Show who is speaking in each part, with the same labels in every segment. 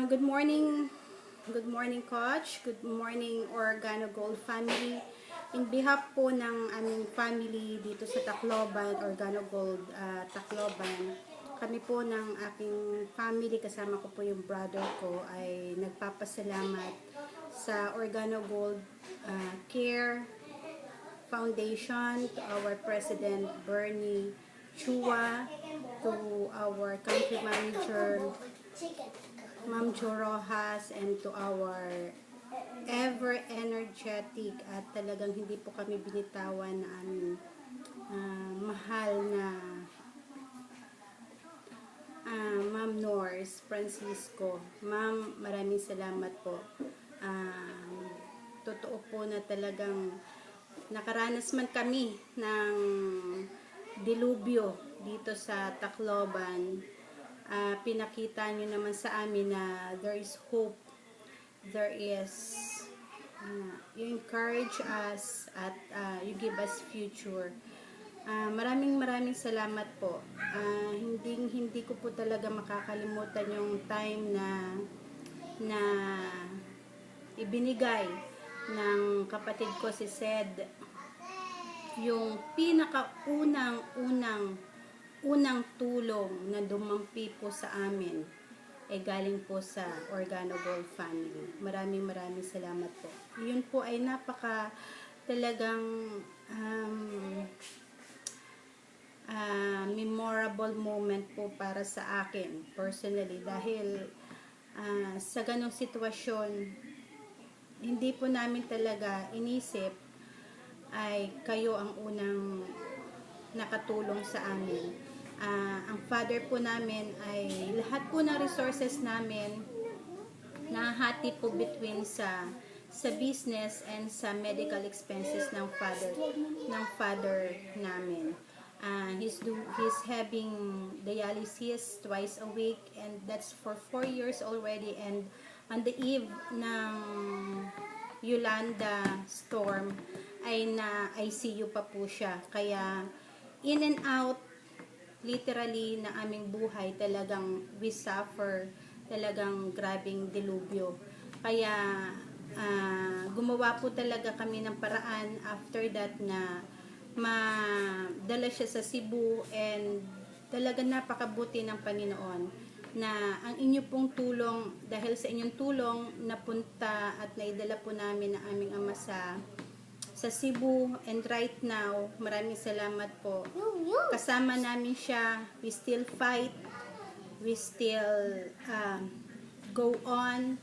Speaker 1: Good morning Coach, good morning Organo Gold family. In behalf po ng aming family dito sa Tacloban, Organo Gold Tacloban, kami po ng aking family, kasama ko po yung brother ko, ay nagpapasalamat sa Organo Gold Care Foundation, to our President Bernie Chua, to our country manager Ma'am Jo Rojas, and to our ever energetic at talagang hindi po kami binitawan na aming mahal na Ma'am Norris Francisco. Ma'am, maraming salamat po. Totoo po na talagang nakaranas man kami ng dilubyo dito sa Tacloban. Pinakita nyo naman sa amin na there is hope, there is you encourage us at you give us future. Maraming salamat po. Hindi ko po talaga makakalimutan yung time na ibinigay ng kapatid ko si Sed, yung unang tulong na dumampi po sa amin ay galing po sa Organo Gold family. Maraming salamat po. Yun po ay napaka talagang memorable moment po para sa akin personally, dahil sa ganong sitwasyon hindi po namin talaga inisip ay kayo ang unang nakatulong sa amin. Ang father po namin ay lahat po ng resources namin nahati po between sa business and sa medical expenses ng father namin. He's having dialysis twice a week, and that's for 4 years already, and on the eve ng Yolanda storm ay na ICU pa po siya, kaya in and out literally na aming buhay, talagang we suffer talagang grabing dilubyo. Kaya gumawa po talaga kami ng paraan after that na madala siya sa Cebu, and talagang napakabuti ng Panginoon na ang inyo pong tulong, dahil sa inyong tulong napunta at naidala po namin ang aming ama sa Cebu, and right now maraming salamat po. Kasama namin siya, we still fight, we still go on.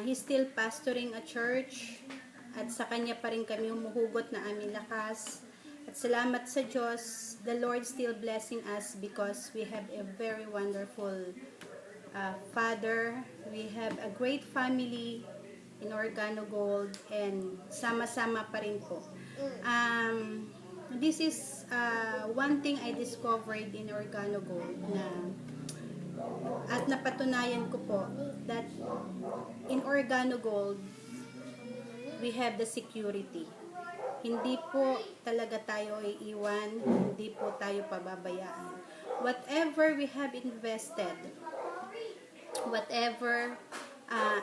Speaker 1: He's still pastoring a church, at sa kanya pa rin kami humuhugot na aming lakas. At salamat sa Diyos, the Lord still blessing us because we have a very wonderful Father. We have a great family in Organo Gold, and sama-sama pa rin po. This is one thing I discovered in Organo Gold, at napatunayan ko po that in Organo Gold we have the security. Hindi po talaga tayo iiwan, hindi po tayo pababayaan. Whatever we have invested, whatever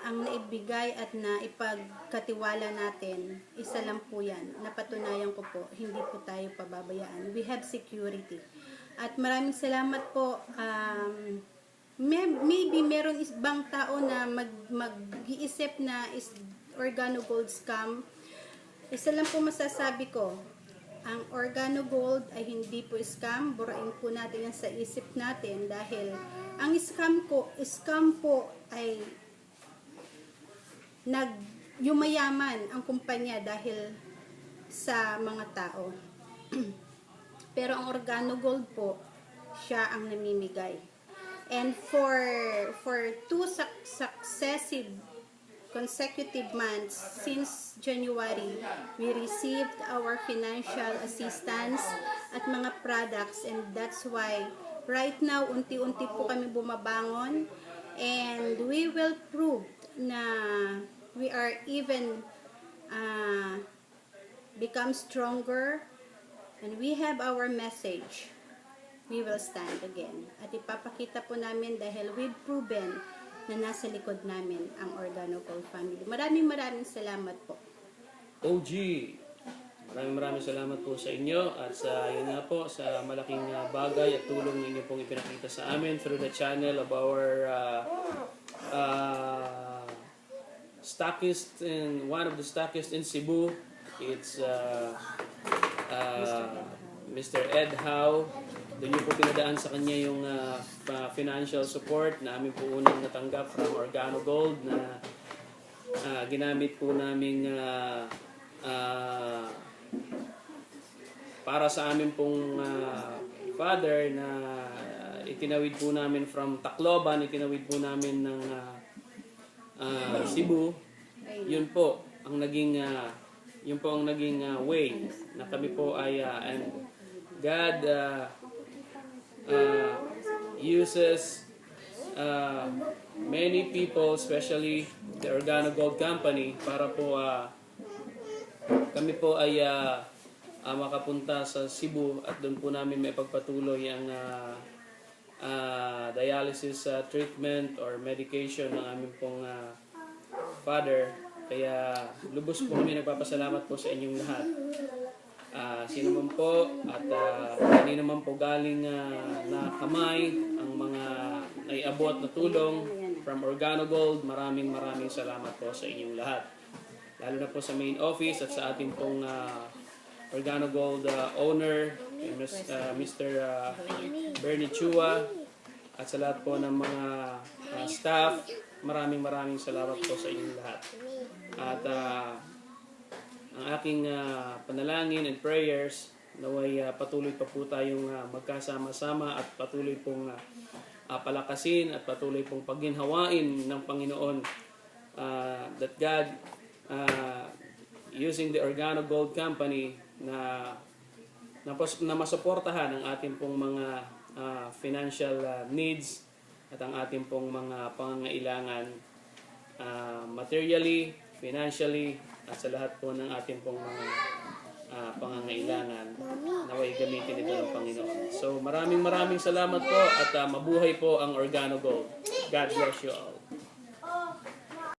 Speaker 1: ang naibigay at naipagkatiwala natin, isa lang po yan. Napatunayan ko po, hindi po tayo pababayaan. We have security. At maraming salamat po. Maybe meron ibang tao na mag-iisip na is Organo Gold scam. Isa lang po masasabi ko, ang Organo Gold ay hindi po scam. Burain po natin yan sa isip natin, dahil ang scam po ay yumayaman ang kumpanya dahil sa mga tao. Pero ang Organo Gold po, siya ang namimigay. And for 2 consecutive months since January, we received our financial assistance at mga products, and that's why right now unti-unti po kami bumabangon, and we will prove na we are even become stronger, and we have our message. We will stand again. At ipapakita po namin, dahil we've proven na nasa likod namin ang Organo Gold Family. Maraming salamat po.
Speaker 2: OG, maraming salamat po sa inyo at sa yun nga po sa malaking bagay at tulong ninyo pong ipinakita sa amin through the channel of our stockist and one of the stockists in Cebu. It's Mr. Ed Howe. Doon niyo po pinadaan sa kanya yung financial support na amin po unang natanggap from Organo Gold na ginamit po namin para sa amin pong father na itinawid po namin from Tacloban, itinawid po namin ng Cebu. Yun po ang naging way na kami po ay and God uses many people, especially the Organo Gold Company, para po kami po ay makapunta sa Cebu at doon po namin may pagpatuloy ang dialysis treatment or medication ng aming pong father. Kaya lubos po kami nagpapasalamat po sa inyong lahat. Sino man po at kanino man po galing na kamay ang mga naiabot na tulong from Organo Gold, maraming salamat po sa inyong lahat. Lalo na po sa main office at sa ating pong Organo Gold owner, Mr. Bernie Chua, at sa lahat po ng mga staff, maraming salamat po sa inyong lahat. At ang aking panalangin and prayers naway patuloy pa po tayong magkasama-sama at patuloy pong palakasin at patuloy pong pagginhawain ng Panginoon that God using the Organo Gold Company na masuportahan ang ating pong mga financial needs at ang ating pong mga pangangailangan materially, financially, at sa lahat po ng ating pong mga pangangailangan naway gamitin ito ng Panginoon. So maraming salamat po at mabuhay po ang Organo Gold. God bless you all.